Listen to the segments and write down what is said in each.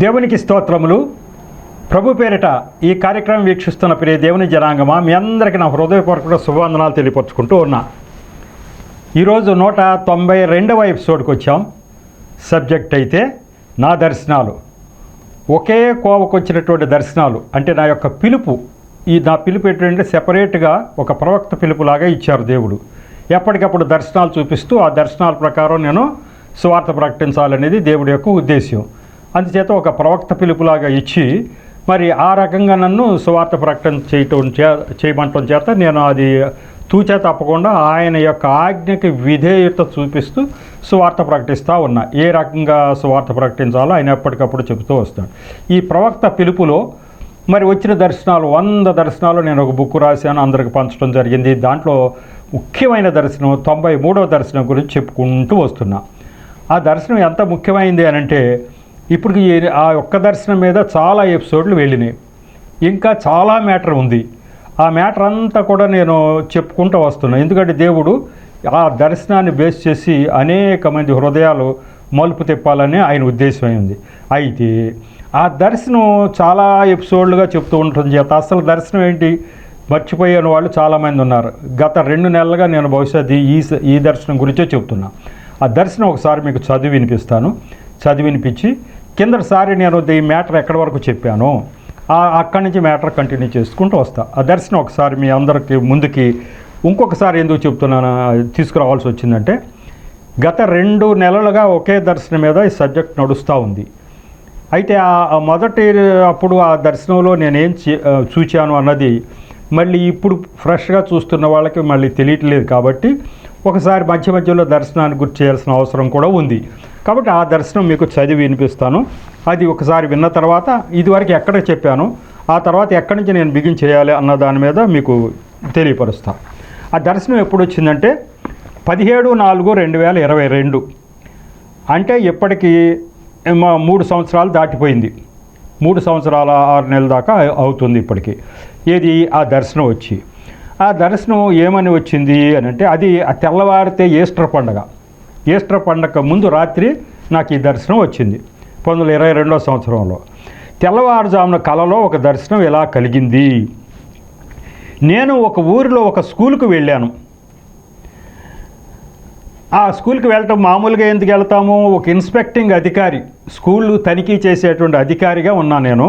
దేవునికి స్తోత్రములు. ప్రభు పేరిట ఈ కార్యక్రమం వీక్షిస్తున్న ప్రియ దేవుని జనాంగమా, మీ అందరికీ నా హృదయపూర్వక శుభవందనాలు తెలియపరుచుకుంటూ ఉన్నా. ఈరోజు 192వ ఎపిసోడ్కి వచ్చాం. సబ్జెక్ట్ అయితే నా దర్శనాలు, ఒకే కోవకు వచ్చినటువంటి దర్శనాలు. అంటే నా యొక్క పిలుపు, నా పిలుపు ఏంటంటే సెపరేట్గా ఒక ప్రవక్త పిలుపులాగా ఇచ్చారు దేవుడు. ఎప్పటికప్పుడు దర్శనాలు చూపిస్తూ ఆ దర్శనాల ప్రకారం నేను సువార్త ప్రకటించాలనేది దేవుడి యొక్క ఉద్దేశ్యం. అందుచేత ఒక ప్రవక్త పిలుపులాగా ఇచ్చి మరి ఆ రకంగా నన్ను సువార్త ప్రకటన చేయమంటం చేత నేను అది తూచా తప్పకుండా ఆయన యొక్క ఆజ్ఞకి విధేయత చూపిస్తూ సువార్త ప్రకటిస్తూ ఉన్నా. ఏ రకంగా సువార్త ప్రకటించాలో ఆయన ఎప్పటికప్పుడు చెబుతూ వస్తాడు. ఈ ప్రవక్త పిలుపులో మరి వచ్చిన దర్శనాలు 100 దర్శనాలు నేను ఒక బుక్ రాశాను, అందరికి పంచడం జరిగింది. దాంట్లో ముఖ్యమైన దర్శనం 93వ దర్శనం గురించి చెప్పుకుంటూ వస్తున్నా. ఆ దర్శనం ఎంత ముఖ్యమైంది అని అంటే, ఇప్పుడు ఆ ఒక్క దర్శనం మీద చాలా ఎపిసోడ్లు వెళ్ళినాయి. ఇంకా చాలా మ్యాటర్ ఉంది. ఆ మ్యాటర్ అంతా కూడా నేను చెప్పుకుంటూ వస్తున్నా. ఎందుకంటే దేవుడు ఆ దర్శనాన్ని బేస్ చేసి అనేక మంది హృదయాలు మలుపు తిప్పాలని ఆయన ఉద్దేశం అయింది. అయితే ఆ దర్శనం చాలా ఎపిసోడ్లుగా చెప్తూ ఉండటం చేత అసలు దర్శనం ఏంటి మర్చిపోయిన వాళ్ళు చాలామంది ఉన్నారు. గత 2 నెలలుగా నేను బహుశా ఈ దర్శనం గురించే చెప్తున్నా. ఆ దర్శనం ఒకసారి మీకు చదివి వినిపించి కిందసారి నేను ఈ మ్యాటర్ ఎక్కడి వరకు చెప్పాను అక్కడి నుంచి మ్యాటర్ కంటిన్యూ చేసుకుంటూ వస్తా. ఆ దర్శనం ఒకసారి మీ అందరికీ ముందుకి ఇంకొకసారి ఎందుకు చెప్తున్నాను తీసుకురావాల్సి వచ్చిందంటే, గత 2 నెలలుగా ఒకే దర్శనం మీద ఈ సబ్జెక్ట్ నడుస్తూ ఉంది. అయితే ఆ మొదటి అప్పుడు ఆ దర్శనంలో నేనేం చూచాను అన్నది మళ్ళీ ఇప్పుడు ఫ్రెష్గా చూస్తున్న వాళ్ళకి మళ్ళీ తెలియట్లేదు. కాబట్టి ఒకసారి మధ్యలో దర్శనాన్ని గుర్తు చేయాల్సిన అవసరం కూడా ఉంది. కాబట్టి ఆ దర్శనం మీకు చదివి వినిపిస్తాను. అది ఒకసారి విన్న తర్వాత ఇదివరకు ఎక్కడ చెప్పాను, ఆ తర్వాత ఎక్కడి నుంచి నేను బిగిన్ చేయాలి అన్న దాని మీద మీకు తెలియపరుస్తాను. ఆ దర్శనం ఎప్పుడు వచ్చిందంటే 17/4/2022, అంటే ఇప్పటికీ 3 సంవత్సరాలు దాటిపోయింది. 3 సంవత్సరాల 6 నెలల దాకా అవుతుంది ఇప్పటికీ. ఏది ఆ దర్శనం వచ్చి, ఆ దర్శనం ఏమని వచ్చింది అని అంటే, అది ఆ తెల్లవారితే ఈస్టర్ పండగ ముందు రాత్రి నాకు ఈ దర్శనం వచ్చింది 1922వ సంవత్సరంలో. తెల్లవారుజామున కలలో ఒక దర్శనం ఎలా కలిగింది. నేను ఒక ఊరిలో ఒక స్కూల్కి వెళ్ళాను. ఆ స్కూల్కి వెళ్ళటం మామూలుగా ఎందుకు వెళ్తాము, ఒక ఇన్స్పెక్టింగ్ అధికారి, స్కూళ్ళు తనిఖీ చేసేటువంటి అధికారిగా ఉన్నాను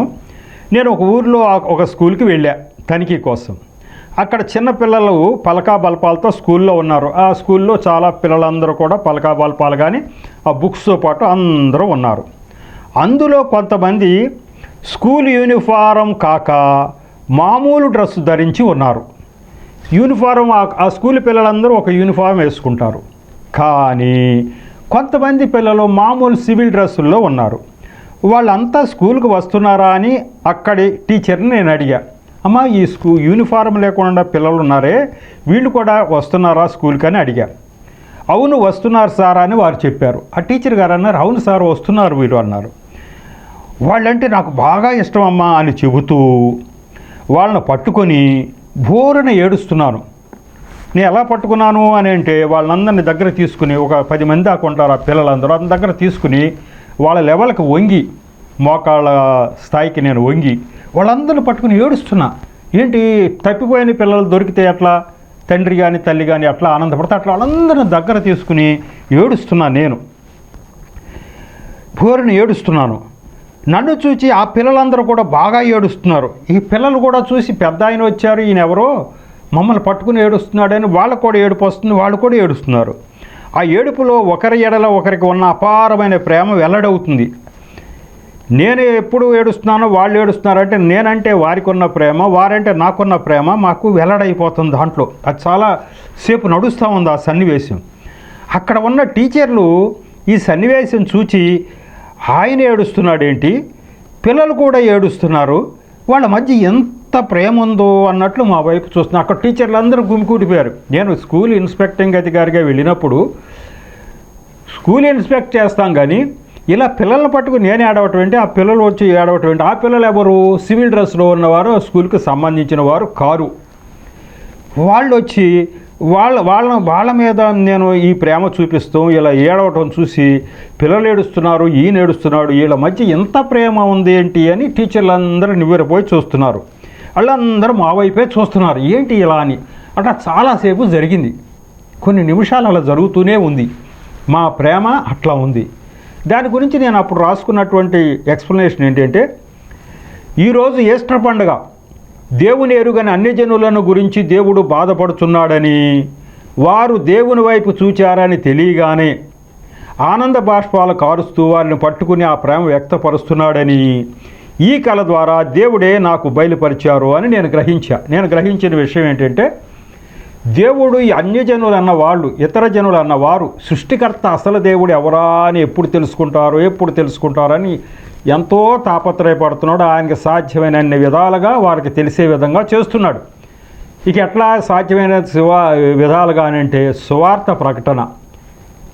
నేను ఒక ఊరిలో ఒక స్కూల్కి వెళ్ళా తనిఖీ కోసం. అక్కడ చిన్నపిల్లలు పలకా బల్పాలతో స్కూల్లో ఉన్నారు. ఆ స్కూల్లో చాలా పిల్లలందరూ కూడా పలకా బల్పాలు కానీ ఆ బుక్స్తో పాటు అందరూ ఉన్నారు. అందులో కొంతమంది స్కూల్ యూనిఫారం కాక మామూలు డ్రెస్సు ధరించి ఉన్నారు. యూనిఫారం ఆ స్కూల్ పిల్లలందరూ ఒక యూనిఫారం వేసుకుంటారు. కానీ కొంతమంది పిల్లలు మామూలు సివిల్ డ్రెస్సుల్లో ఉన్నారు. వాళ్ళంతా స్కూల్కి వస్తున్నారా అని అక్కడి టీచర్ని నేను అడిగా, అమ్మ ఈ యూనిఫారం లేకుండా పిల్లలు ఉన్నారే, వీళ్ళు కూడా వస్తున్నారా స్కూల్కి అని అడిగా. అవును వస్తున్నారు సార్ అని వారు చెప్పారు. ఆ టీచర్ గారు అన్నారు, అవును సార్ వస్తున్నారు వీరు అన్నారు. వాళ్ళంటే నాకు బాగా ఇష్టం అమ్మా అని చెబుతూ వాళ్ళని పట్టుకొని బోరున ఏడుస్తున్నాను. నేను ఎలా పట్టుకున్నాను అని అంటే, వాళ్ళందరినీ దగ్గర తీసుకుని, ఒక 10 మంది దాకా ఉంటారు ఆ పిల్లలందరూ, అందరి దగ్గర తీసుకుని వాళ్ళ లెవెల్కి వంగి, మోకాళ్ళ స్థాయికి నేను వంగి వాళ్ళందరిని పట్టుకుని ఏడుస్తున్నా. ఏంటి తప్పిపోయిన పిల్లలు దొరికితే ఎట్లా, తండ్రి కానీ తల్లి కానీ అట్లా ఆనందపడితే అట్లా వాళ్ళందరిని దగ్గర తీసుకుని ఏడుస్తున్నా. నేను బోరుని ఏడుస్తున్నాను. నన్ను చూసి ఆ పిల్లలందరూ కూడా బాగా ఏడుస్తున్నారు. ఈ పిల్లలు కూడా చూసి పెద్ద ఆయన వచ్చారు, ఈయన ఎవరో మమ్మల్ని పట్టుకుని ఏడుస్తున్నాడని వాళ్ళకు కూడా ఏడుపు వస్తుంది, వాళ్ళు కూడా ఏడుస్తున్నారు. ఆ ఏడుపులో ఒకరి ఎడల ఒకరికి ఉన్న అపారమైన ప్రేమ వెల్లడవుతుంది. నేను ఎప్పుడు ఏడుస్తున్నానో వాళ్ళు ఏడుస్తున్నారంటే, నేనంటే వారికి ఉన్న ప్రేమ, వారంటే నాకున్న ప్రేమ మాకు వెల్లడైపోతుంది దాంట్లో. అది చాలా సేపు నడుస్తూ ఉంది ఆ సన్నివేశం. అక్కడ ఉన్న టీచర్లు ఈ సన్నివేశం చూచి ఆయన ఏడుస్తున్నాడేంటి, పిల్లలు కూడా ఏడుస్తున్నారు, వాళ్ళ మధ్య ఎంత ప్రేమ ఉందో అన్నట్లు మా వైపు చూస్తున్నా. అక్కడ టీచర్లు అందరూ గుమికూడిపోయారు. నేను స్కూల్ ఇన్స్పెక్టింగ్ అధికారిగా వెళ్ళినప్పుడు స్కూల్ ఇన్స్పెక్ట్ చేస్తాం కానీ ఇలా పిల్లల్ని పట్టుకుని నేను ఏడవటం ఏంటి, ఆ పిల్లలు వచ్చి ఏడవటం ఏంటి. ఆ పిల్లలు ఎవరు, సివిల్ డ్రెస్లో ఉన్నవారు, స్కూల్కి సంబంధించిన వారు కారు. వాళ్ళు వచ్చి వాళ్ళ మీద నేను ఈ ప్రేమ చూపిస్తాం, ఇలా ఏడవటం చూసి పిల్లలు ఏడుస్తున్నారు, ఈయన ఏడుస్తున్నాడు, వీళ్ళ మధ్య ఎంత ప్రేమ ఉంది ఏంటి అని టీచర్లు అందరూ నివ్వెరపోయి చూస్తున్నారు. వాళ్ళందరూ మా వైపే చూస్తున్నారు, ఏంటి ఇలా అని. అట్లా చాలాసేపు జరిగింది, కొన్ని నిమిషాలు అలా జరుగుతూనే ఉంది. మా ప్రేమ అట్లా ఉంది. దాని గురించి నేను అప్పుడు రాసుకున్నటువంటి ఎక్స్ప్లెనేషన్ ఏంటంటే, ఈరోజు ఈస్టర్ పండుగ దేవుని ఎరుగని అన్యజనులను గురించి దేవుడు బాధపడుతున్నాడని, వారు దేవుని వైపు చూచారని తెలియగానే ఆనంద బాష్పాలు కారుస్తూ వారిని పట్టుకుని ఆ ప్రేమ వ్యక్తపరుస్తున్నాడని ఈ కళ ద్వారా దేవుడే నాకు బయలుపరిచారు అని నేను గ్రహించిన విషయం ఏంటంటే, దేవుడు ఈ అన్యజనులు అన్న వాళ్ళు, ఇతర జనులు అన్న వారు సృష్టికర్త అసలు దేవుడు ఎవరా అని ఎప్పుడు తెలుసుకుంటారని ఎంతో తాపత్రయపడుతున్నాడు. ఆయనకి సాధ్యమైన అన్ని విధాలుగా వారికి తెలిసే విధంగా చేస్తున్నాడు. ఇక ఎట్లా సాధ్యమైన విధాలుగా అంటే సువార్త ప్రకటన.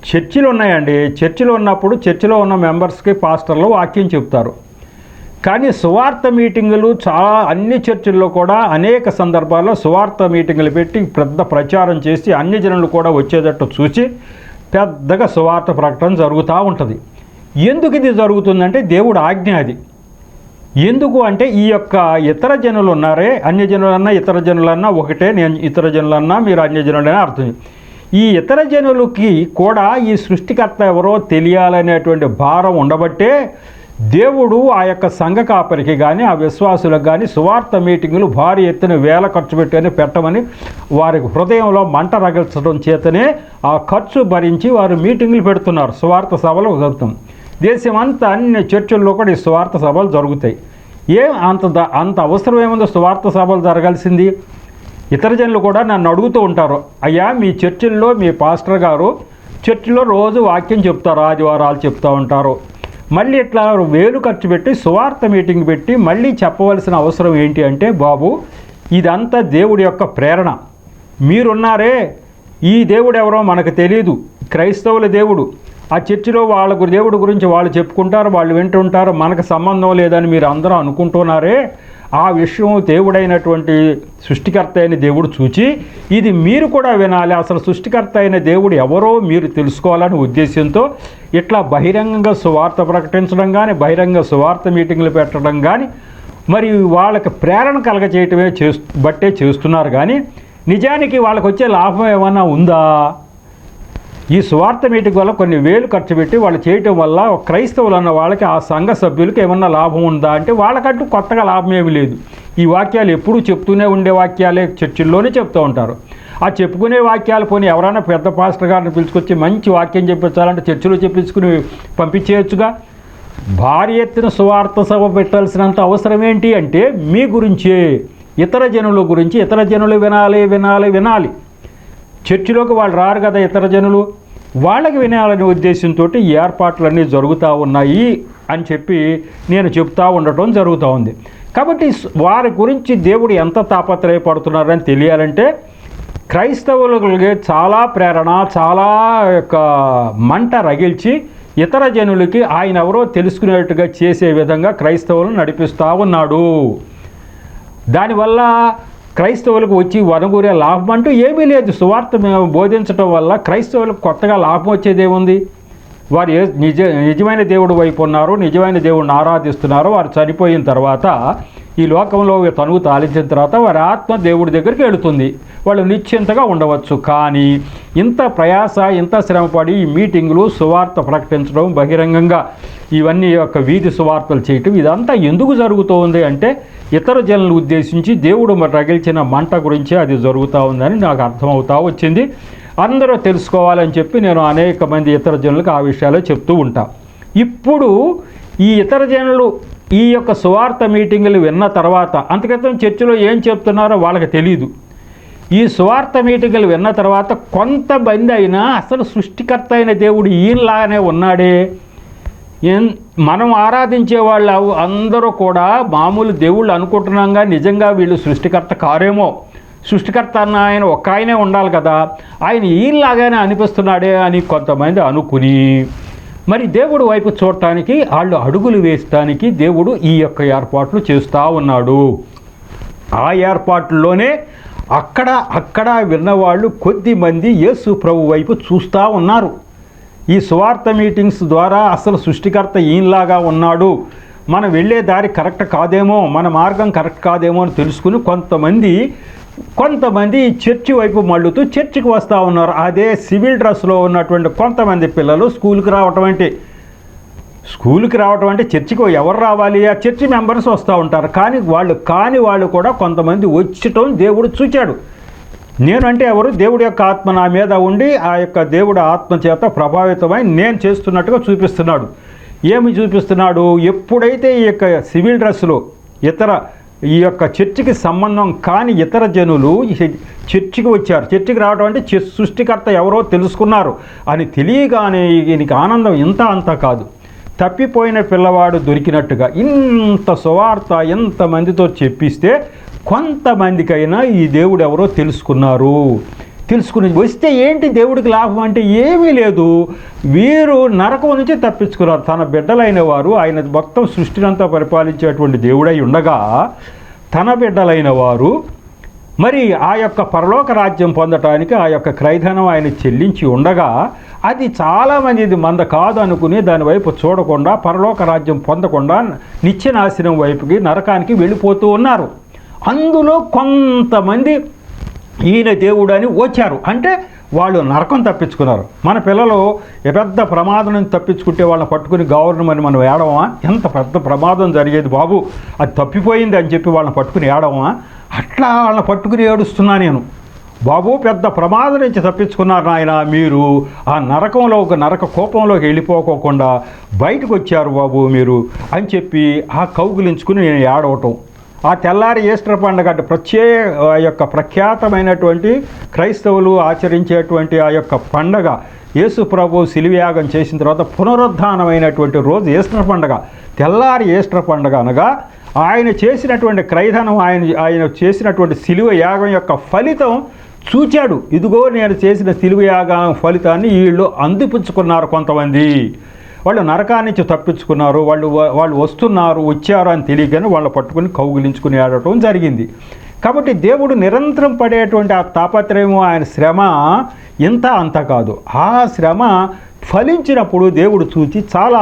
చర్చిలు ఉన్నాయండి, చర్చిలో ఉన్నప్పుడు చర్చిలో ఉన్న మెంబర్స్కి పాస్టర్లు వాక్యం చెప్తారు. కానీ సువార్త మీటింగులు చాలా అన్ని చర్చిల్లో కూడా అనేక సందర్భాల్లో సువార్త మీటింగులు పెట్టి పెద్ద ప్రచారం చేసి అన్ని జనులు కూడా వచ్చేటట్టు చూసి పెద్దగా సువార్త ప్రకటన జరుగుతూ ఉంటుంది. ఎందుకు ఇది జరుగుతుందంటే దేవుడు ఆజ్ఞ అది. ఎందుకు అంటే ఈ యొక్క ఇతర జనులు ఉన్నారే, అన్యజనులన్నా ఇతర జనులన్నా ఒకటే, నేను ఇతర జనులన్నా మీరు అన్యజనులనే అర్థం. ఈ ఇతర జనులకి కూడా ఈ సృష్టికర్త ఎవరో తెలియాలనేటువంటి భారం ఉండబట్టే దేవుడు ఆ యొక్క సంఘ కాపరికి కానీ ఆ విశ్వాసులకు కానీ సువార్త మీటింగులు భారీ ఎత్తున వేల ఖర్చు పెట్టమని వారికి హృదయంలో మంట రగిల్చడం చేతనే ఆ ఖర్చు భరించి వారు మీటింగులు పెడుతున్నారు. సువార్త సభలు జరుగుతాం. దేశమంతా అన్ని చర్చిల్లో కూడా ఈ సువార్త సభలు జరుగుతాయి. అంత అవసరం ఏముందో సువార్త సభలు జరగాల్సింది? ఇతర జనులు కూడా నన్ను అడుగుతూ ఉంటారు, అయ్యా మీ చర్చిల్లో మీ పాస్టర్ గారు చర్చిలో రోజు వాక్యం చెప్తారు, ఆదివారాలు చెప్తూ ఉంటారు, మళ్ళీ ఇట్లా వేలు ఖర్చు పెట్టి సువార్త మీటింగ్ పెట్టి మళ్ళీ చెప్పవలసిన అవసరం ఏంటి అంటే, బాబు ఇదంతా దేవుడి యొక్క ప్రేరణ. మీరున్నారే, ఈ దేవుడు ఎవరో మనకు తెలియదు, క్రైస్తవుల దేవుడు. ఆ చర్చిలో వాళ్ళ దేవుడి గురించి వాళ్ళు చెప్పుకుంటారు, వాళ్ళు వింటుంటారు, మనకు సంబంధం లేదని మీరు అందరూ అనుకుంటున్నారే. ఆ విషయం దేవుడైనటువంటి సృష్టికర్త అయిన దేవుడు చూచి ఇది మీరు కూడా వినాలి, అసలు సృష్టికర్త అయిన దేవుడు ఎవరో మీరు తెలుసుకోవాలనే ఉద్దేశంతో ఇట్లా బహిరంగంగా సువార్త ప్రకటించడం కానీ, బహిరంగ సువార్త మీటింగ్లు పెట్టడం కానీ, మరి వాళ్ళకి ప్రేరణ కలగచేయటమే బట్టే చేస్తున్నారు. కానీ నిజానికి వాళ్ళకి వచ్చే లాభం ఏమన్నా ఉందా? ఈ సువార్త మీటింగ్ వల్ల కొన్ని వేలు ఖర్చు పెట్టి వాళ్ళు చేయటం వల్ల క్రైస్తవులు అన్న వాళ్ళకి ఆ సంఘ సభ్యులకి ఏమన్నా లాభం ఉందా అంటే వాళ్ళకంటూ కొత్తగా లాభం ఏమీ లేదు. ఈ వాక్యాలు ఎప్పుడూ చెప్తూనే ఉండే వాక్యాలే చర్చిల్లోనే చెప్తూ ఉంటారు. ఆ చెప్పుకునే వాక్యాలు పోనీ ఎవరైనా పెద్ద పాస్టర్ గారిని పిలుచుకొచ్చి మంచి వాక్యం చెప్పించాలంటే చర్చిలో చెప్పించుకుని పంపించేయచ్చుగా. భారీ ఎత్తున సువార్త సభ పెట్టాల్సినంత అవసరం ఏంటి అంటే మీ గురించే, ఇతర జనుల గురించి. ఇతర జనులు వినాలి. చర్చిలోకి వాళ్ళు రారు కదా ఇతర జనులు, వాళ్ళకి వినాలనే ఉద్దేశంతో ఈ ఏర్పాట్లన్నీ జరుగుతూ ఉన్నాయి అని చెప్పి నేను చెప్తూ ఉండటం జరుగుతూ ఉంది. కాబట్టి వారి గురించి దేవుడు ఎంత తాపత్రయపడుతున్నారని తెలియాలంటే క్రైస్తవులకి చాలా ప్రేరణ, చాలా యొక్క మంట రగిల్చి ఇతర జనులకి ఆయన ఎవరో తెలుసుకునేట్టుగా చేసే విధంగా క్రైస్తవులను నడిపిస్తూ ఉన్నాడు. దానివల్ల క్రైస్తవులకు వచ్చి వనగూరే లాభం అంటూ ఏమీ లేదు. సువార్త బోధించడం వల్ల క్రైస్తవులకు కొత్తగా లాభం వచ్చేదేముంది? వారు నిజమైన దేవుడు వైపు ఉన్నారు, నిజమైన దేవుడిని ఆరాధిస్తున్నారు. వారు చనిపోయిన తర్వాత ఈ లోకంలో తనువు తాలించిన తర్వాత వారి ఆత్మ దేవుడి దగ్గరికి వెళుతుంది, వాళ్ళు నిశ్చింతగా ఉండవచ్చు. కానీ ఇంత ప్రయాస, ఇంత శ్రమపడి ఈ మీటింగులు, సువార్త ప్రకటించడం, బహిరంగంగా ఇవన్నీ యొక్క వీధి సువార్తలు చేయటం, ఇదంతా ఎందుకు జరుగుతూ ఉంది అంటే ఇతర జనులను ఉద్దేశించి దేవుడు రగిల్చిన మంట గురించి అది జరుగుతూ ఉందని నాకు అర్థమవుతూ వచ్చింది. అందరూ తెలుసుకోవాలని చెప్పి నేను అనేక మంది ఇతర జనులకు ఆ విషయాలు చెప్తూ ఉంటా. ఇప్పుడు ఈ ఇతర జనులు ఈ యొక్క సువార్త మీటింగులు విన్న తర్వాత, అంతక్రితం చర్చిలో ఏం చెప్తున్నారో వాళ్ళకి తెలియదు. ఈ సువార్త మీటింగులు విన్న తర్వాత కొంతమంది అయినా అసలు సృష్టికర్త అయిన దేవుడు ఈయనలాగానే ఉన్నాడే, మనం ఆరాధించే వాళ్ళు అందరూ కూడా మామూలు దేవుళ్ళు అనుకుంటున్నాగా, నిజంగా వీళ్ళు సృష్టికర్త కారేమో, సృష్టికర్త అన్న ఆయన ఒక్క ఆయనే ఉండాలి కదా, ఆయన ఈయనలాగానే అనిపిస్తున్నాడే అని కొంతమంది అనుకుని మరి దేవుడు వైపు చూడటానికి, వాళ్ళు అడుగులు వేయటానికి దేవుడు ఈ యొక్క ఏర్పాట్లు చేస్తూ ఉన్నాడు. ఆ ఏర్పాట్లలోనే అక్కడ విన్నవాళ్ళు కొద్దిమంది యేసు ప్రభు వైపు చూస్తూ ఉన్నారు. ఈ సువార్త మీటింగ్స్ ద్వారా అసలు సృష్టికర్త ఈయనలాగా ఉన్నాడు, మనం వెళ్ళే దారి కరెక్ట్ కాదేమో, మన మార్గం కరెక్ట్ కాదేమో అని తెలుసుకుని కొంతమంది చర్చి వైపు మళ్ళుతూ చర్చికి వస్తూ ఉన్నారు. అదే సివిల్ డ్రెస్లో ఉన్నటువంటి కొంతమంది పిల్లలు స్కూల్కి రావటం అంటే చర్చికి ఎవరు రావాలి? ఆ చర్చి మెంబర్స్ వస్తూ ఉంటారు. కానీ వాళ్ళు కూడా కొంతమంది వచ్చటం దేవుడు చూచాడు. నేనంటే ఎవరు? దేవుడి యొక్క ఆత్మ నా మీద ఉండి ఆ యొక్క దేవుడి ఆత్మ చేత ప్రభావితమై నేను చేస్తున్నట్టుగా చూపిస్తున్నాడు. ఏమి చూపిస్తున్నాడు? ఎప్పుడైతే ఈ యొక్క సివిల్ డ్రెస్సులో ఈ యొక్క చర్చికి సంబంధం కాని ఇతర జనులు చర్చికి వచ్చారు. చర్చికి రావడం అంటే సృష్టికర్త ఎవరో తెలుసుకున్నారు అని తెలియగానే ఈయనకి ఆనందం ఇంత అంతా కాదు. తప్పిపోయిన పిల్లవాడు దొరికినట్టుగా ఇంత సువార్త ఎంతమందితో చెప్పిస్తే కొంతమందికైనా ఈ దేవుడు ఎవరో తెలుసుకుని వస్తే ఏంటి దేవుడికి లాభం అంటే ఏమీ లేదు. వీరు నరకం నుంచి తప్పించుకున్నారు. తన బిడ్డలైన వారు, ఆయన మొత్తం సృష్టినంతా పరిపాలించేటువంటి దేవుడై ఉండగా తన బిడ్డలైన వారు మరి ఆ యొక్క పరలోక రాజ్యం పొందటానికి ఆ యొక్క క్రయధనం ఆయన చెల్లించి ఉండగా అది చాలామంది ఇది మంద కాదు అనుకుని దానివైపు చూడకుండా పరలోక రాజ్యం పొందకుండా నిత్యనాశనం వైపుకి నరకానికి వెళ్ళిపోతూ ఉన్నారు. అందులో కొంతమంది ఈయన దేవుడు అని వచ్చారు. అంటే వాళ్ళు నరకం తప్పించుకున్నారు. మన పిల్లలు పెద్ద ప్రమాదం నుంచి తప్పించుకుంటే వాళ్ళని పట్టుకుని గవర్నమెంట్ మనం ఏడవమా? ఎంత పెద్ద ప్రమాదం జరిగేది బాబు, అది తప్పిపోయింది అని చెప్పి వాళ్ళని పట్టుకుని ఏడవమా? అట్లా వాళ్ళని పట్టుకుని ఏడుస్తున్నా నేను. బాబు పెద్ద ప్రమాదం నుంచి తప్పించుకున్నారు నాయన, మీరు ఆ నరకంలో ఒక నరక కోపంలోకి వెళ్ళిపోకోకుండా బయటకు వచ్చారు బాబు మీరు అని చెప్పి ఆ కౌగులించుకుని నేను ఏడవటం. ఆ తెల్లారి ఈస్టర్ పండుగ అంటే యొక్క ప్రఖ్యాతమైనటువంటి క్రైస్తవులు ఆచరించేటువంటి ఆ యొక్క పండగ యేసు ప్రభు శిలువయాగం చేసిన తర్వాత పునరుద్ధానమైనటువంటి రోజు ఈస్టర్ పండుగ. తెల్లారి ఈస్టర్ పండుగ అనగా ఆయన చేసినటువంటి క్రయధనం, ఆయన చేసినటువంటి శిలువ యాగం యొక్క ఫలితం చూచాడు. ఇదిగో నేను చేసిన శిలువ యాగం ఫలితాన్ని వీళ్ళు అందిపుచ్చుకున్నారు. కొంతమంది వాళ్ళు నరకాన్నించి తప్పించుకున్నారు. వాళ్ళు వచ్చారు అని తెలియగానే వాళ్ళు పట్టుకుని కౌగిలించుకుని ఆడటం జరిగింది. కాబట్టి దేవుడు నిరంతరం పడేటువంటి ఆ తాపత్రయము, ఆయన శ్రమ ఇంత అంత కాదు. ఆ శ్రమ ఫలించినప్పుడు దేవుడు చూచి చాలా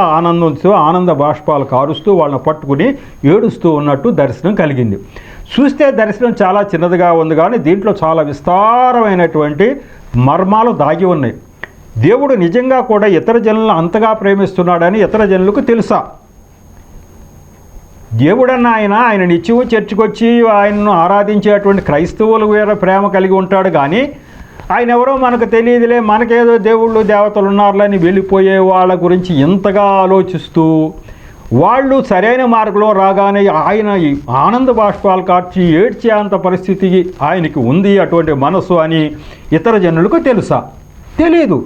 ఆనంద బాష్పాలు కారుస్తూ వాళ్ళని పట్టుకుని ఏడుస్తూ ఉన్నట్టు దర్శనం కలిగింది. చూస్తే దర్శనం చాలా చిన్నదిగా ఉంది, కానీ దీంట్లో చాలా విస్తారమైనటువంటి మర్మాలు దాగి ఉన్నాయి. దేవుడు నిజంగా కూడా ఇతర జనులను అంతగా ప్రేమిస్తున్నాడని ఇతర జనులకు తెలుసా? దేవుడన్న ఆయన నిత్యము చర్చికొచ్చి ఆయనను ఆరాధించేటువంటి క్రైస్తవులు వేరే ప్రేమ కలిగి ఉంటాడు, కానీ ఆయన ఎవరో మనకు తెలియదులే, మనకేదో దేవుళ్ళు దేవతలు ఉన్నారులని వెళ్ళిపోయే వాళ్ళ గురించి ఎంతగా ఆలోచిస్తూ వాళ్ళు సరైన మార్గంలో రాగానే ఆయన ఆనంద బాష్పాలు కార్చి ఏడ్చే అంత పరిస్థితి ఆయనకి ఉంది అటువంటి మనసు అని ఇతర జనులకు తెలుసా? తెలీదు.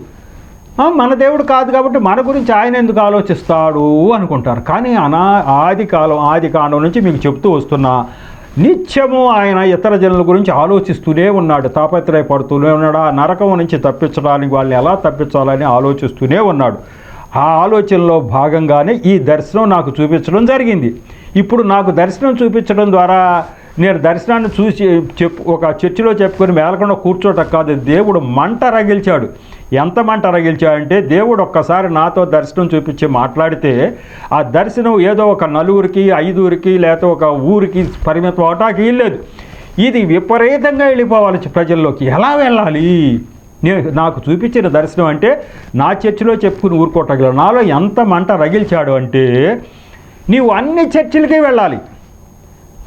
మన దేవుడు కాదు కాబట్టి మన గురించి ఆయన ఎందుకు ఆలోచిస్తాడు అనుకుంటారు. కానీ ఆది కాండం నుంచి మీకు చెప్తూ వస్తున్నా, నిత్యము ఆయన ఇతర జనుల గురించి ఆలోచిస్తూనే ఉన్నాడు, తాపత్రయపడుతూనే ఉన్నాడు. ఆ నరకం నుంచి తప్పించడానికి వాళ్ళని ఎలా తప్పించాలని ఆలోచిస్తూనే ఉన్నాడు. ఆ ఆలోచనలో భాగంగానే ఈ దర్శనం నాకు చూపించడం జరిగింది. ఇప్పుడు నాకు దర్శనం చూపించడం ద్వారా నేను దర్శనాన్ని చూసి ఒక చర్చిలో చెప్పుకొని మేలకుండా కూర్చోటం కాదు, దేవుడు మంట రగిల్చాడు. ఎంత మంట రగిల్చాడంటే దేవుడు ఒక్కసారి నాతో దర్శనం చూపించి మాట్లాడితే ఆ దర్శనం ఏదో ఒక 4కి 5కి లేకపోతే ఒక ఊరికి పరిమితం అవటానికి వీల్లేదు. ఇది విపరీతంగా వెళ్ళిపోవాలి ప్రజల్లోకి. ఎలా వెళ్ళాలి? నాకు చూపించిన దర్శనం అంటే నా చర్చిలో చెప్పుకుని ఊరుకోవటం. నాలో ఎంత మంట రగిల్చాడు అంటే నీవు అన్ని చర్చిలకి వెళ్ళాలి.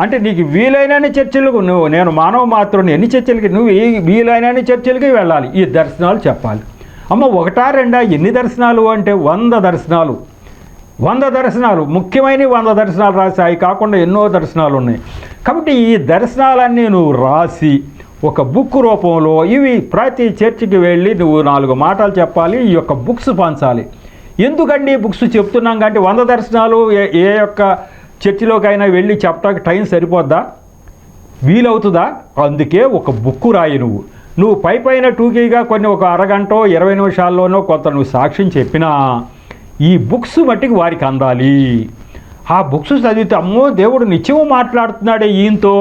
అంటే నీకు వీలైనన్ని చర్చిలకు నేను మానవ మాత్రం ఎన్ని చర్చిలకి వీలైనన్ని చర్చిలకి వెళ్ళాలి, ఈ దర్శనాలు చెప్పాలి. అమ్మ 1 2 ఎన్ని దర్శనాలు అంటే 100 దర్శనాలు, 100 దర్శనాలు, ముఖ్యమైన 100 దర్శనాలు రాసి అవి కాకుండా ఎన్నో దర్శనాలు ఉన్నాయి. కాబట్టి ఈ దర్శనాలన్నీ నువ్వు రాసి ఒక బుక్ రూపంలో ఇవి ప్రతి చర్చికి వెళ్ళి నువ్వు 4 మాటలు చెప్పాలి, ఈ యొక్క బుక్స్ పంచాలి. ఎందుకండి బుక్స్ చెప్తున్నాం కంటే 100 దర్శనాలు ఏ యొక్క చర్చిలోకైనా వెళ్ళి చెప్పడానికి టైం సరిపోద్దా? వీలవుతుందా? అందుకే ఒక బుక్ రాయి. నువ్వు పైన టూకీగా కొన్ని ఒక అరగంట 20 నిమిషాల్లోనో కొంత నువ్వు సాక్ష్యం చెప్పినా ఈ బుక్స్ మట్టికి వారికి అందాలి. ఆ బుక్స్ చదివితే అమ్మో దేవుడు నిత్యము మాట్లాడుతున్నాడే ఈయనతో,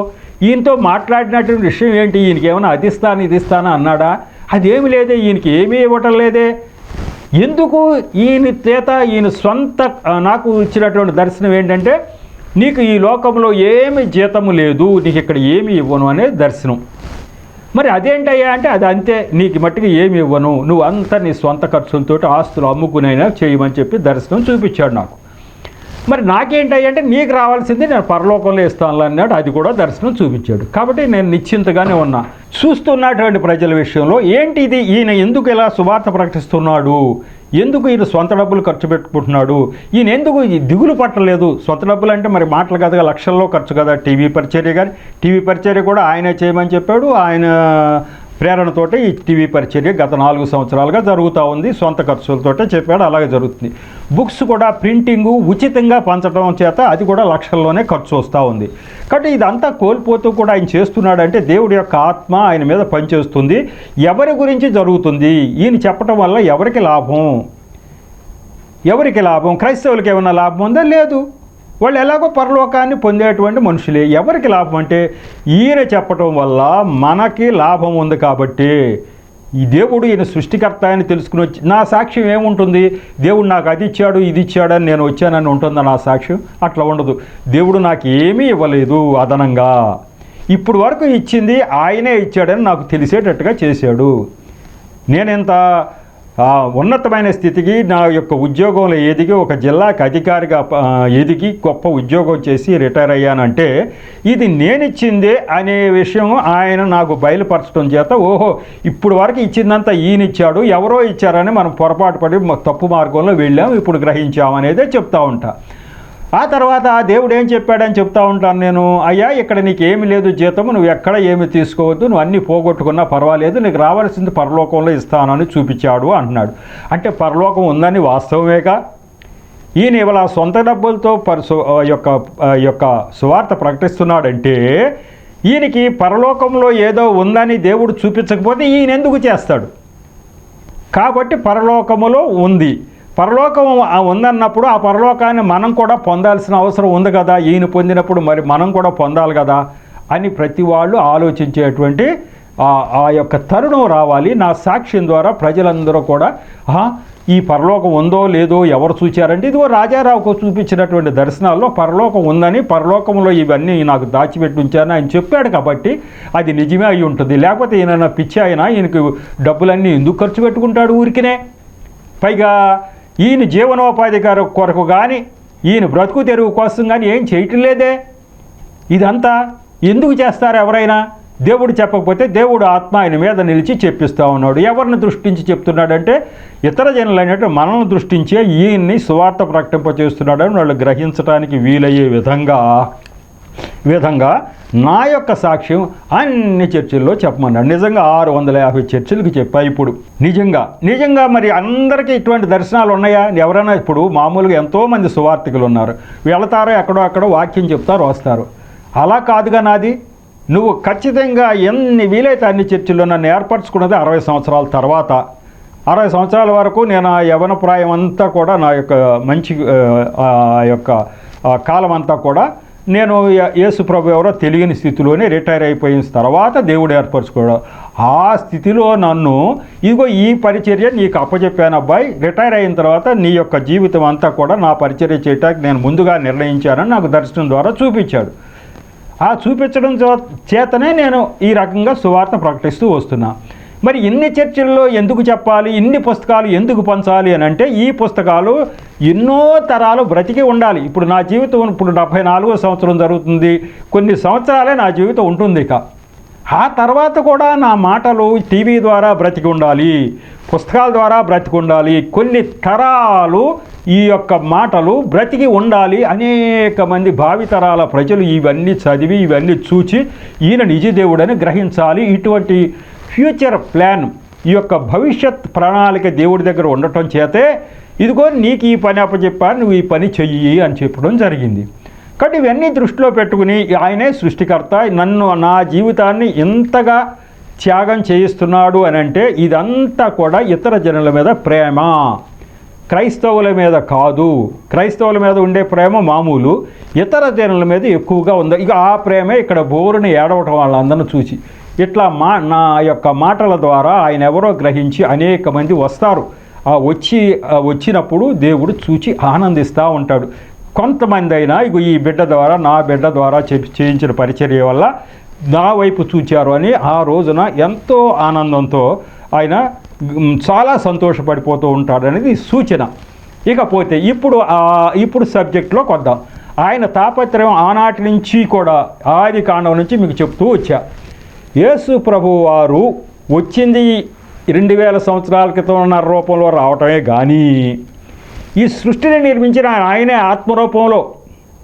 ఈయనతో మాట్లాడినటువంటి విషయం ఏంటి, ఈయనకి ఏమైనా అది ఇస్తాను ఇది ఇస్తాను అన్నాడా? అదేమి లేదే, ఈయనకి ఏమీ ఇవ్వటం లేదే. ఎందుకు ఈయన చేత ఈయన సొంత నాకు ఇచ్చినటువంటి దర్శనం ఏంటంటే, నీకు ఈ లోకంలో ఏమి జీతము లేదు, నీకు ఇక్కడ ఏమి ఇవ్వను అనే దర్శనం. మరి అదేంటయ్యా అంటే, అది అంతే, నీకు మట్టికి ఏమి ఇవ్వను, నువ్వు అంతా నీ సొంత ఖర్చులతో ఆస్తులు అమ్ముకునైనా చేయమని చెప్పి దర్శనం చూపించాడు నాకు. మరి నాకేంటయ్యా అంటే, నీకు రావాల్సింది నేను పరలోకంలో ఇస్తాను అన్నాడు, అది కూడా దర్శనం చూపించాడు. కాబట్టి నేను నిశ్చింతగానే ఉన్నా. చూస్తున్నటువంటి ప్రజల విషయంలో ఏంటి ఇది, ఈయన ఎందుకు ఇలా సువార్త ప్రకటిస్తున్నాడు, ఎందుకు ఈయన సొంత డబ్బులు ఖర్చు పెట్టుకుంటున్నాడు, ఈయన ఎందుకు దిగులు పట్టలేదు. సొంత డబ్బులు అంటే మరి మాటలు కదా, లక్షల్లో ఖర్చు కదా. టీవీ పరిచర్య కానీ, టీవీ పరిచర్య కూడా ఆయనే చేయమని చెప్పాడు. ఆయన ప్రేరణతోటి ఈ టీవీ పరిచర్య గత 4 సంవత్సరాలుగా జరుగుతూ ఉంది. సొంత ఖర్చులతోటే చెప్పాడు, అలాగే జరుగుతుంది. బుక్స్ కూడా ప్రింటింగు ఉచితంగా పంచడం చేత అది కూడా లక్షల్లోనే ఖర్చు వస్తూ ఉంది. కాబట్టి ఇదంతా కోల్పోతూ కూడా ఆయన చేస్తున్నాడంటే దేవుడి యొక్క ఆత్మ ఆయన మీద పనిచేస్తుంది. ఎవరి గురించి జరుగుతుంది, ఈయన చెప్పడం వల్ల ఎవరికి లాభం, ఎవరికి లాభం? క్రైస్తవులకి ఏమైనా లాభం ఉందా? లేదు. వాళ్ళు ఎలాగో పరలోకాన్ని పొందేటువంటి మనుషులే. ఎవరికి లాభం అంటే, ఈయన చెప్పటం వల్ల మనకి లాభం ఉంది. కాబట్టి ఈ దేవుడు ఈయన సృష్టికర్త అని తెలుసుకుని వచ్చి, నా సాక్ష్యం ఏముంటుంది, దేవుడు నాకు అది ఇచ్చాడు ఇది ఇచ్చాడని నేను వచ్చానని ఉంటుందా నా సాక్ష్యం? అట్లా ఉండదు. దేవుడు నాకు ఏమీ ఇవ్వలేదు అదనంగా, ఇప్పుడు వరకు ఇచ్చింది ఆయనే ఇచ్చాడని నాకు తెలిసేటట్టుగా చేశాడు. నేనెంత ఉన్నతమైన స్థితికి నా యొక్క ఉద్యోగంలో ఎదిగి ఒక జిల్లాకి అధికారిగా ఎదిగి గొప్ప ఉద్యోగం చేసి రిటైర్ అయ్యానంటే ఇది నేనిచ్చిందే అనే విషయం ఆయన నాకు బయలుపరచడం చేత, ఓహో ఇప్పుడు వరకు ఇచ్చిందంతా ఈయన ఇచ్చాడు, ఎవరో ఇచ్చారని మనం పొరపాటు పడి తప్పు మార్గంలో వెళ్ళాం, ఇప్పుడు గ్రహించామనేదే చెప్తా ఉంటా. ఆ తర్వాత దేవుడు ఏం చెప్పాడని చెప్తా ఉంటాను నేను, అయ్యా ఇక్కడ నీకు ఏమి లేదు జీతం, నువ్వు ఎక్కడ ఏమి తీసుకోవద్దు, నువ్వు అన్నీ పోగొట్టుకున్నా పర్వాలేదు, నీకు రావాల్సింది పరలోకంలో ఇస్తానని చూపించాడు అంటున్నాడు. అంటే పరలోకం ఉందని వాస్తవమేగా. ఈయన ఇవాళ సొంత డబ్బులతో యొక్క సువార్త ప్రకటిస్తున్నాడంటే, ఈయనకి పరలోకంలో ఏదో ఉందని దేవుడు చూపించకపోతే ఈయన ఎందుకు చేస్తాడు? కాబట్టి పరలోకములో ఉంది. పరలోకం ఉందన్నప్పుడు ఆ పరలోకాన్ని మనం కూడా పొందాల్సిన అవసరం ఉంది కదా, ఈయన పొందినప్పుడు మరి మనం కూడా పొందాలి కదా అని ప్రతి వాళ్ళు ఆలోచించేటువంటి ఆ యొక్క తరుణం రావాలి. నా సాక్ష్యం ద్వారా ప్రజలందరూ కూడా ఈ పరలోకం ఉందో లేదో ఎవరు చూచారంటే, ఇదిగో రాజారావుకు చూపించినటువంటి దర్శనాల్లో పరలోకం ఉందని, పరలోకంలో ఇవన్నీ నాకు దాచిపెట్టి ఉంచాను ఆయన చెప్పాడు కాబట్టి అది నిజమే అయి ఉంటుంది. లేకపోతే ఈయన పిచ్చి అయినా ఈయనకి డబ్బులన్నీ ఎందుకు ఖర్చు పెట్టుకుంటాడు ఊరికినే? పైగా ఈయన జీవనోపాధి కొరకు కానీ, ఈయన బ్రతుకు తెరువు కోసం కానీ ఏం చేయటం లేదే. ఇదంతా ఎందుకు చేస్తారు ఎవరైనా? దేవుడు చెప్పకపోతే దేవుడు ఆత్మ ఆయన మీద నిలిచి చెప్పిస్తూ ఉన్నాడు. ఎవరిని దృష్టించి చెప్తున్నాడంటే, ఇతర జనులైనట్టు మనల్ని దృష్టించే ఈయన్ని సువార్త ప్రకటింపచేస్తున్నాడని వాళ్ళు గ్రహించడానికి వీలయ్యే విధంగా నా యొక్క సాక్ష్యం అన్ని చర్చిల్లో చెప్పమన్నాడు. నిజంగా 650 చర్చిలకు చెప్పా. ఇప్పుడు నిజంగా మరి అందరికీ ఇటువంటి దర్శనాలు ఉన్నాయా? ఎవరైనా ఇప్పుడు మామూలుగా ఎంతోమంది సువార్థికులు ఉన్నారు, వెళతారో ఎక్కడో వాక్యం చెప్తారు వస్తారు. అలా కాదుగా నాది. నువ్వు ఖచ్చితంగా ఎన్ని వీలైతే అన్ని చర్చిల్లో నన్ను ఏర్పరచుకున్నది 60 సంవత్సరాల తర్వాత. 60 సంవత్సరాల వరకు నేను ఆ యవన ప్రాయం అంతా కూడా నా యొక్క మంచి యొక్క కాలం అంతా కూడా నేను యేసు ప్రభు ఎవరో తెలియని స్థితిలోనే రిటైర్ అయిపోయిన తర్వాత దేవుడు ఏర్పరచుకోవడం. ఆ స్థితిలో నన్ను ఇదిగో ఈ పరిచర్య నీకు అప్పచెప్పాను అబ్బాయి, రిటైర్ అయిన తర్వాత నీ యొక్క జీవితం అంతా కూడా నా పరిచర్య చేయటానికి నేను ముందుగా నిర్ణయించానని నాకు దర్శనం ద్వారా చూపించాడు. ఆ చూపించడం చేతనే నేను ఈ రకంగా సువార్త ప్రకటిస్తూ వస్తున్నా. మరి ఇన్ని చర్చల్లో ఎందుకు చెప్పాలి, ఇన్ని పుస్తకాలు ఎందుకు పంచాలి అని అంటే, ఈ పుస్తకాలు ఎన్నో తరాలు బ్రతికి ఉండాలి. ఇప్పుడు నా జీవితం ఇప్పుడు 74వ సంవత్సరం జరుగుతుంది, కొన్ని సంవత్సరాలే నా జీవితం ఉంటుంది. ఇక ఆ తర్వాత కూడా నా మాటలు టీవీ ద్వారా బ్రతికి ఉండాలి, పుస్తకాల ద్వారా బ్రతికి ఉండాలి, కొన్ని తరాలు ఈ యొక్క మాటలు బ్రతికి ఉండాలి. అనేక మంది భావితరాల ప్రజలు ఇవన్నీ చదివి ఇవన్నీ చూచి ఈయన నిజదేవుడని గ్రహించాలి. ఇటువంటి ఫ్యూచర్ ప్లాన్, ఈ యొక్క భవిష్యత్ ప్రణాళిక దేవుడి దగ్గర ఉండటం చేతే ఇదిగో నీకు ఈ పని అప్పచెప్పాను, నువ్వు ఈ పని చెయ్యి అని చెప్పడం జరిగింది. కాబట్టి ఇవన్నీ దృష్టిలో పెట్టుకుని ఆయనే సృష్టికర్త, నా జీవితాన్ని ఇంతగా త్యాగం చేయిస్తున్నాడు అని అంటే ఇదంతా కూడా ఇతర జనుల మీద ప్రేమ. క్రైస్తవుల మీద కాదు. క్రైస్తవుల మీద ఉండే ప్రేమ మామూలు, ఇతర జనుల మీద ఎక్కువగా ఉంది. ఇక ఆ ప్రేమే ఇక్కడ బోరుని ఏడవటం వాళ్ళందరిని చూసి ఇట్లా నా యొక్క మాటల ద్వారా ఆయన ఎవరో గ్రహించి అనేక మంది వస్తారు. వచ్చినప్పుడు దేవుడు చూచి ఆనందిస్తూ ఉంటాడు. కొంతమంది అయినా ఇక ఈ బిడ్డ ద్వారా, నా బిడ్డ ద్వారా చేయించిన పరిచర్య వల్ల నా వైపు చూచారు అని ఆ రోజున ఎంతో ఆనందంతో ఆయన చాలా సంతోషపడిపోతూ ఉంటాడనేది సూచన. ఇకపోతే ఇప్పుడు సబ్జెక్టులోకి వద్దాం. ఆయన తాపత్రయం ఆనాటి నుంచి కూడా ఆది కాండం నుంచి మీకు చెప్తూ వచ్చా. యేసు ప్రభువు వారు వచ్చింది 2000 సంవత్సరాల క్రితం ఉన్న రూపంలో రావటమే కానీ ఈ సృష్టిని నిర్మించిన ఆయనే ఆత్మరూపంలో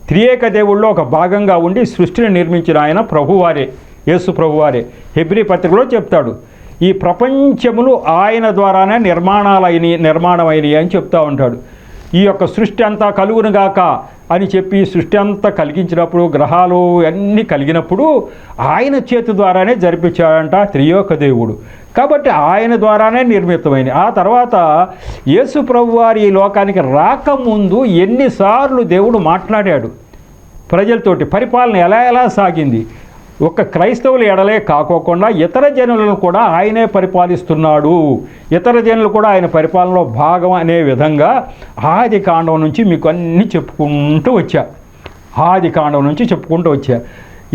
త్రియేక దేవుళ్ళలో ఒక భాగంగా ఉండి సృష్టిని నిర్మించిన ఆయన ప్రభువారే, యేసు ప్రభువారే. హెబ్రీ పత్రికలో చెప్తాడు, ఈ ప్రపంచములు ఆయన ద్వారానే నిర్మాణమైనవి అని చెప్తూ ఉంటాడు. ఈ యొక్క సృష్టి అంతా కలుగునుగాక అని చెప్పి సృష్టి అంతా కలిగించినప్పుడు, గ్రహాలు అన్నీ కలిగినప్పుడు ఆయన చేతి ద్వారానే జరిపించాడంట త్రియేక దేవుడు. కాబట్టి ఆయన ద్వారానే నిర్మితమైంది. ఆ తర్వాత యేసు ప్రభువారు ఈ లోకానికి రాకముందు ఎన్నిసార్లు దేవుడు మాట్లాడాడు ప్రజలతోటి, పరిపాలన ఎలా సాగింది. ఒక్క క్రైస్తవుల ఎడలే కాకోకుండా ఇతర జనులను కూడా ఆయనే పరిపాలిస్తున్నాడు, ఇతర జనులు కూడా ఆయన పరిపాలనలో భాగం అనే విధంగా ఆది కాండం నుంచి మీకు అన్నీ చెప్పుకుంటూ వచ్చా.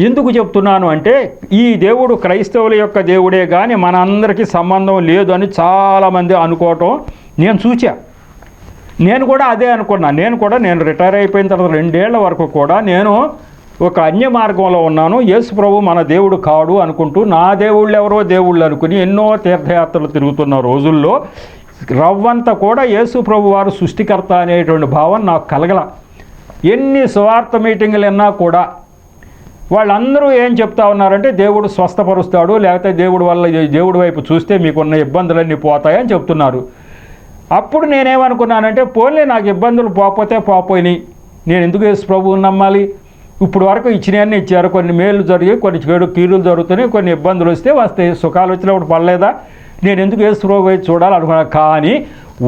ఎందుకు చెప్తున్నాను అంటే ఈ దేవుడు క్రైస్తవుల యొక్క దేవుడే కానీ మన అందరికీ సంబంధం లేదు అని చాలామంది అనుకోవటం నేను చూచా. నేను కూడా అదే అనుకున్నా. నేను రిటైర్ అయిపోయిన తర్వాత 2 ఏళ్ల వరకు కూడా నేను ఒక అన్య మార్గంలో ఉన్నాను. యేసు ప్రభు మన దేవుడు కాడు అనుకుంటూ నా దేవుళ్ళు ఎవరో దేవుళ్ళు అనుకుని ఎన్నో తీర్థయాత్రలు తిరుగుతున్న రోజుల్లో రవ్వంతా కూడా యేసు ప్రభు వారు సృష్టికర్త అనేటువంటి భావన నాకు కలగల. ఎన్ని స్వార్థ మీటింగులు విన్నా కూడా వాళ్ళందరూ ఏం చెప్తా ఉన్నారంటే దేవుడు స్వస్థపరుస్తాడు, లేకపోతే దేవుడి వైపు చూస్తే మీకున్న ఇబ్బందులన్నీ పోతాయని చెప్తున్నారు. అప్పుడు నేనేమనుకున్నానంటే పోన్లే, నాకు ఇబ్బందులు పోకపోయినాయి, నేను ఎందుకు యేసు ప్రభువుని నమ్మాలి? ఇప్పుడు వరకు ఇచ్చినవన్నీ ఇచ్చారు, కొన్ని మేలు జరిగి కొన్ని కీడులు జరుగుతున్నాయి, కొన్ని ఇబ్బందులు వస్తాయి, సుఖాలు వచ్చినప్పుడు పడలేదా, నేను ఎందుకు యేసు ప్రభు వైపు చూడాలనుకున్నాను. కానీ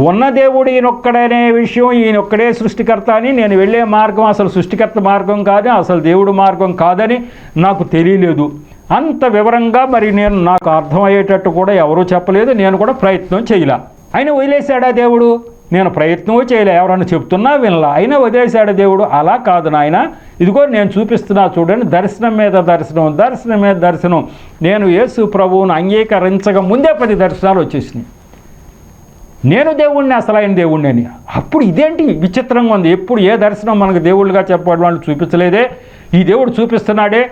ఉన్న దేవుడు ఈయనొక్కడనే విషయం, ఈయనొక్కడే సృష్టికర్త అని, నేను వెళ్ళే మార్గం అసలు సృష్టికర్త మార్గం కాదు, అసలు దేవుడు మార్గం కాదని నాకు తెలియలేదు. అంత వివరంగా మరి నాకు అర్థమయ్యేటట్టు కూడా ఎవరూ చెప్పలేదు, నేను కూడా ప్రయత్నం చేయలే. ఆయన వదిలేశాడా దేవుడు? నేను ప్రయత్నం చేయలే, ఎవరన్నా చెప్తున్నా వినలా, అయినా వదిలేశాడా దేవుడు? అలా కాదు నాయన, ఇదిగో నేను చూపిస్తున్నా చూడండి, దర్శనం మీద దర్శనం. నేను యేసు ప్రభువును అంగీకరించక ముందే 10 దర్శనాలు వచ్చేసినాయి. నేను దేవుణ్ణి, అసలైన దేవుణ్ణి అని. అప్పుడు ఇదేంటి విచిత్రంగా ఉంది, ఎప్పుడు ఏ దర్శనం మనకు దేవుళ్ళుగా చెప్పడం వాళ్ళు చూపించలేదే, ఈ దేవుడు చూపిస్తున్నాడే.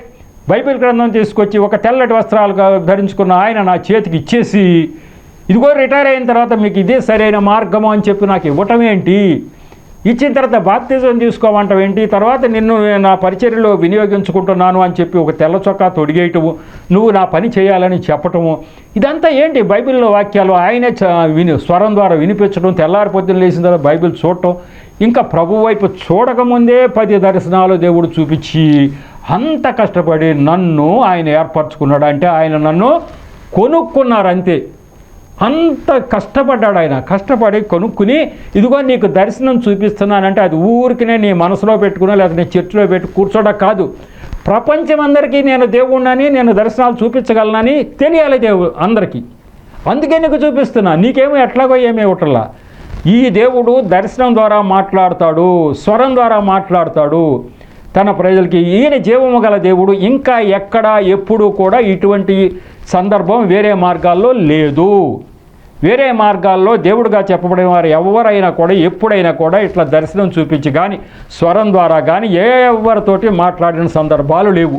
బైబిల్ గ్రంథం తీసుకొచ్చి ఒక తెల్లటి వస్త్రాలుగా ధరించుకున్న ఆయన నా చేతికి ఇచ్చేసి, ఇదిగో రిటైర్ అయిన తర్వాత మీకు ఇదే సరైన మార్గము అని చెప్పి నాకు ఇవ్వటం ఏంటి? ఇచ్చిన తర్వాత బాప్తిజం తీసుకోమంటాం ఏంటి? తర్వాత నిన్ను నా పరిచర్యలో వినియోగించుకుంటున్నాను అని చెప్పి ఒక తెల్ల చొక్కా తొడిగేయటము, నువ్వు నా పని చేయాలని చెప్పటము, ఇదంతా ఏంటి? బైబిల్లో వాక్యాలు ఆయనే స్వరం ద్వారా వినిపించడం, తెల్లారి పొద్దున్న లేచిన తర్వాత బైబిల్ చూడటం, ఇంకా ప్రభు వైపు చూడకముందే 10 దర్శనాలు దేవుడు చూపించి అంత కష్టపడి నన్ను ఆయన ఏర్పరచుకున్నాడు. అంటే ఆయన నన్ను కొనుక్కున్నారు అంతే. అంత కష్టపడ్డాడు ఆయన. కష్టపడి కొనుక్కుని ఇదిగో నీకు దర్శనం చూపిస్తున్నానంటే అది ఊరికినే నీ మనసులో పెట్టుకున్నా లేకపోతే నీ చర్చిలో పెట్టి కూర్చోడం కాదు. ప్రపంచం అందరికీ నేను దేవుణ్ణని, నేను దర్శనాలు చూపించగలనని తెలియాలి దేవుడు అందరికీ. అందుకే నీకు చూపిస్తున్నా, నీకేమో ఎట్లాగో ఏమీ ఇవ్వట్లా. ఈ దేవుడు దర్శనం ద్వారా మాట్లాడతాడు, స్వరం ద్వారా మాట్లాడతాడు తన ప్రజలకి. ఈయన జీవము గల దేవుడు. ఇంకా ఎక్కడ ఎప్పుడు కూడా ఇటువంటి సందర్భం వేరే మార్గాల్లో లేదు. వేరే మార్గాల్లో దేవుడుగా చెప్పబడిన వారు ఎవరైనా కూడా ఎప్పుడైనా కూడా ఇట్లా దర్శనం చూపించి కానీ స్వరం ద్వారా కానీ ఎవరితోటి మాట్లాడిన సందర్భాలు లేవు.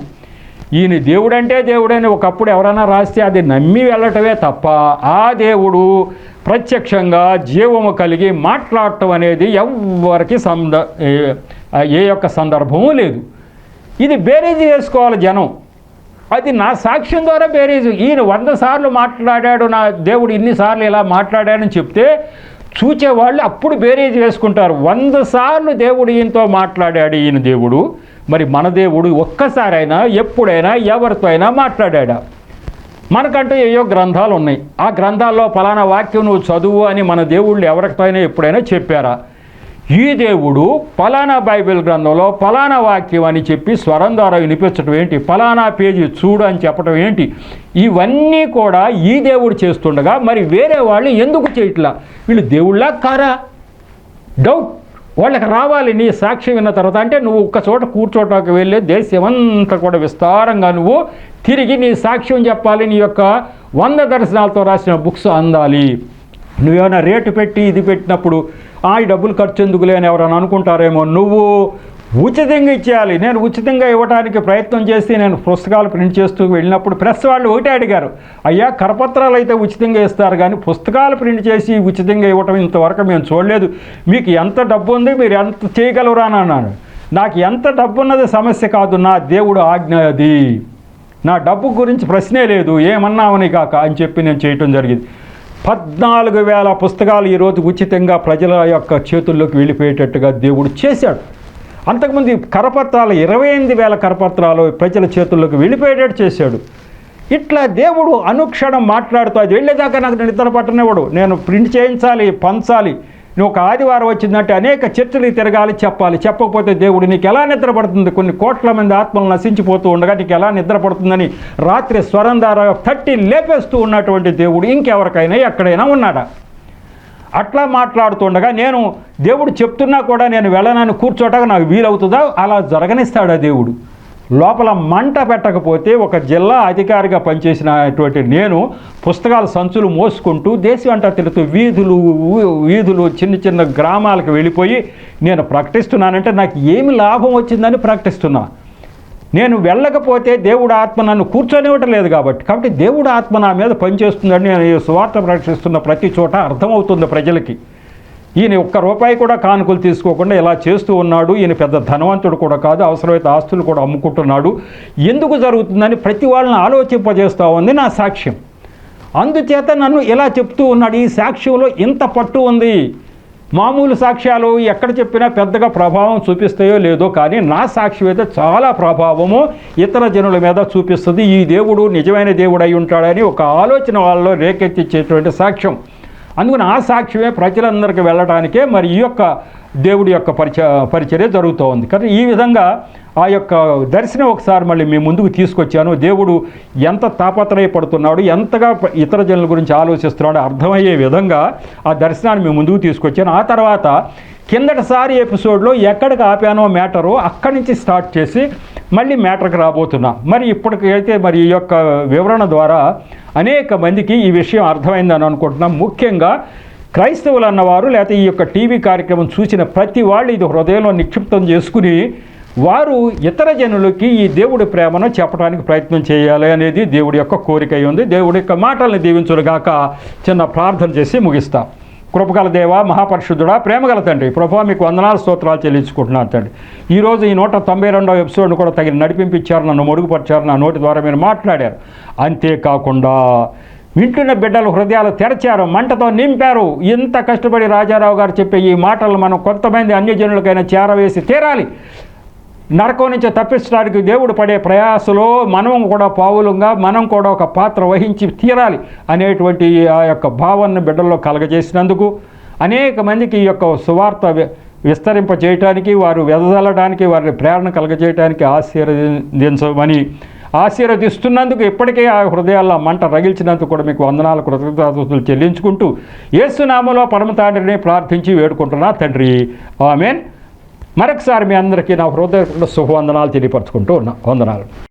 ఈయన దేవుడంటే దేవుడని ఒకప్పుడు ఎవరైనా రాస్తే అది నమ్మి వెళ్ళటమే తప్ప ఆ దేవుడు ప్రత్యక్షంగా జీవము కలిగి మాట్లాడటం అనేది ఎవరికి ఏ యొక్క సందర్భము లేదు. ఇది బేరీజు వేసుకోవాలి జనం. అది నా సాక్ష్యం ద్వారా బేరీజు. ఈయన 100 సార్లు మాట్లాడాడు, నా దేవుడు ఇన్నిసార్లు ఇలా మాట్లాడాడని చెప్తే చూచేవాళ్ళు అప్పుడు బేరీజు వేసుకుంటారు. 100 సార్లు దేవుడు ఈయనతో మాట్లాడాడు ఈయన దేవుడు, మరి మన దేవుడు ఒక్కసారైనా ఎప్పుడైనా ఎవరితో అయినా మాట్లాడా? మనకంటూ ఏయో గ్రంథాలు ఉన్నాయి. ఆ గ్రంథాల్లో ఫలానా వాక్యం నువ్వు చదువు అని మన దేవుళ్ళు ఎవరికైనా ఎప్పుడైనా చెప్పారా? ఈ దేవుడు ఫలానా బైబిల్ గ్రంథంలో ఫలానా వాక్యం అని చెప్పి స్వరం ద్వారా వినిపించడం ఏంటి, ఫలానా పేజీ చూడు అని చెప్పడం ఏంటి, ఇవన్నీ కూడా ఈ దేవుడు చేస్తుండగా మరి వేరే వాళ్ళు ఎందుకు చేయట్లా? వీళ్ళు దేవుళ్ళ కారా? డౌట్ వాళ్ళకి రావాలి నీ సాక్షి విన్న తర్వాత. అంటే నువ్వు ఒక్క చోట కూర్చోటానికి వెళ్ళే దేశమంతా కూడా విస్తారంగా నువ్వు తిరిగి నీ సాక్ష్యం చెప్పాలి. నీ యొక్క 100 దర్శనాలతో రాసిన బుక్స్ అందాలి. నువ్వేమైనా రేటు పెట్టి ఇది పెట్టినప్పుడు ఈ డబ్బులు ఖర్చు ఎందుకులే అని ఎవరైనా అనుకుంటారేమో. నువ్వు ఉచితంగా ఇచ్చేయాలి. నేను ఉచితంగా ఇవ్వడానికి ప్రయత్నం చేసి నేను పుస్తకాలు ప్రింట్ చేస్తూ వెళ్ళినప్పుడు ప్రెస్ వాళ్ళు ఒకటే అడిగారు, అయ్యా కరపత్రాలు అయితే ఉచితంగా ఇస్తారు కానీ పుస్తకాలు ప్రింట్ చేసి ఉచితంగా ఇవ్వటం ఇంతవరకు మేము చూడలేదు. మీకు ఎంత డబ్బు ఉంది, మీరు ఎంత చేయగలరా అని అన్నాను. నాకు ఎంత డబ్బు ఉన్నది సమస్య కాదు, నా దేవుడు ఆజ్ఞ అది. నా డబ్బు గురించి ప్రశ్నే లేదు, ఏమన్నావని కాక అని చెప్పి నేను చేయటం జరిగింది. 14,000 పుస్తకాలు ఈరోజు ఉచితంగా ప్రజల యొక్క చేతుల్లోకి వెళ్ళిపోయేటట్టుగా దేవుడు చేశాడు. అంతకుముందు కరపత్రాలు 28,000 కరపత్రాలు ప్రజల చేతుల్లోకి వెళ్ళిపోయేటట్టు చేశాడు. ఇట్లా దేవుడు అనుక్షణం మాట్లాడుతూ అది వెళ్ళేదాకా నాకు నిద్ర పట్టనివ్వడు. నేను ప్రింట్ చేయించాలి, పంచాలి. నువ్వు ఒక ఆదివారం వచ్చిందంటే అనేక చర్చలు తిరగాలి, చెప్పాలి. చెప్పకపోతే దేవుడు నీకు ఎలా నిద్ర పడుతుంది? కొన్ని కోట్ల మంది ఆత్మలు నశించిపోతూ ఉండగా నీకు ఎలా నిద్ర పడుతుందని రాత్రి స్వరం ద్వారా తట్టి లేపేస్తూ ఉన్నటువంటి దేవుడు ఇంకెవరికైనా ఎక్కడైనా ఉన్నాడా? అట్లా మాట్లాడుతుండగా నేను దేవుడు చెప్తున్నా కూడా నేను వెళ్ళనని కూర్చోటానికి నాకు వీలవుతుందా? అలా జరగనిస్తాడా దేవుడు? లోపల మంట పెట్టకపోతే ఒక జిల్లా అధికారిగా పనిచేసినటువంటి నేను పుస్తకాల సంచులు మోసుకుంటూ దేశం అంతా తిరుగుతూ వీధులు చిన్న చిన్న గ్రామాలకు వెళ్ళిపోయి నేను ప్రకటిస్తున్నానంటే నాకు ఏమి లాభం వచ్చిందని ప్రకటిస్తున్నా. నేను వెళ్ళకపోతే దేవుడు ఆత్మ నన్ను కూర్చొనివ్వటం లేదు కాబట్టి దేవుడు ఆత్మ నా మీద పనిచేస్తుందని నేను ఈ సువార్త ప్రకటిస్తున్న ప్రతి చోట అర్థమవుతుంది ప్రజలకి. ఈయన ఒక్క రూపాయి కూడా కానుకలు తీసుకోకుండా ఇలా చేస్తూ ఉన్నాడు. ఈయన పెద్ద ధనవంతుడు కూడా కాదు, అవసరమైతే ఆస్తులు కూడా అమ్ముకుంటున్నాడు. ఎందుకు జరుగుతుందని ప్రతి వాళ్ళని ఆలోచింపజేస్తూ ఉంది నా సాక్ష్యం. అందుచేత నన్ను ఇలా చెప్తూ ఉన్నాడు. ఈ సాక్ష్యంలో ఇంత పట్టు ఉంది. మామూలు సాక్ష్యాలు ఎక్కడ చెప్పినా పెద్దగా ప్రభావం చూపిస్తాయో లేదో, కానీ నా సాక్ష్యం అయితే చాలా ప్రభావము ఇతర జనుల మీద చూపిస్తుంది. ఈ దేవుడు నిజమైన దేవుడు అయి ఉంటాడని ఒక ఆలోచన వాళ్ళలో రేకెత్తించేటువంటి సాక్ష్యం. అందుకని ఆ సాక్ష్యమే ప్రజలందరికీ వెళ్ళడానికే మరి ఈ యొక్క దేవుడి యొక్క పరిచర్య జరుగుతూ ఉంది. కానీ ఈ విధంగా ఆ యొక్క దర్శనం ఒకసారి మళ్ళీ మీ ముందుకు తీసుకొచ్చాను. దేవుడు ఎంత తాపత్రయపడుతున్నాడు, ఎంతగా ఇతర జనుల గురించి ఆలోచిస్తున్నాడో అర్థమయ్యే విధంగా ఆ దర్శనాన్ని మీ ముందుకు తీసుకొచ్చాను. ఆ తర్వాత కిందటిసారి ఎపిసోడ్లో ఎక్కడికి ఆపానో మ్యాటరు అక్కడి నుంచి స్టార్ట్ చేసి మళ్ళీ మ్యాటర్కి రాబోతున్నా. మరి ఇప్పటికైతే మరి ఈ యొక్క వివరణ ద్వారా అనేక మందికి ఈ విషయం అర్థమైందని అనుకుంటున్నాం. ముఖ్యంగా క్రైస్తవులు అన్నవారు లేకపోతే ఈ యొక్క టీవీ కార్యక్రమం చూసిన ప్రతి వాళ్ళు ఇది హృదయంలో నిక్షిప్తం చేసుకుని వారు ఇతర జనులకి ఈ దేవుడి ప్రేమను చెప్పడానికి ప్రయత్నం చేయాలి అనేది దేవుడి యొక్క కోరిక ఉంది. దేవుడి యొక్క మాటల్ని దీవించునుగాక. చిన్న ప్రార్థన చేసి ముగిస్తా. కృపగల దేవ, మహాపరిశుద్ధుడా, ప్రేమగల తండ్రి, ప్రభువా మీకు వందనాలు స్తోత్రాలు చెల్లించుకుంటున్నాను తండ్రి. ఈరోజు ఈ 192వ ఎపిసోడ్ను కూడా తగిన నడిపించారు, నన్ను మరుగుపరిచారు, నా నోటి ద్వారా మీరు మాట్లాడారు. అంతేకాకుండా వింటున్న బిడ్డల హృదయాలు తెరచారు, మంటతో నింపారు. ఇంత కష్టపడి రాజారావు గారు చెప్పే ఈ మాటలు మనం కొంతమంది అన్యజనులకైనా చేరవేసి తీరాలి. నరకం నుంచి తప్పించడానికి దేవుడు పడే ప్రయాసలో మనం కూడా పావులంగా మనం కూడా ఒక పాత్ర వహించి తీరాలి అనేటువంటి ఆ యొక్క భావాన్ని బిడ్డల్లో కలగజేసినందుకు అనేక మందికి ఈ యొక్క సువార్త విస్తరింప చేయటానికి, వారు వెదజల్లడానికి, వారిని ప్రేరణ కలగజేయడానికి ఆశీర్వదించమని ఆశీర్వదిస్తున్నందుకు ఇప్పటికే ఆ హృదయాల్లో మంట రగిల్చినందుకు కూడా మీకు వందనాలు కృతజ్ఞతలు చెల్లించుకుంటూ యేసునామములో పరమ తండ్రిని ప్రార్థించి వేడుకుంటున్నా తండ్రి, ఆమేన్. మరొకసారి మీ అందరికీ నా హృదయపూర్వక శుభవందనాలు తెలియపరచుకుంటూ ఉన్నా. వందనాలు.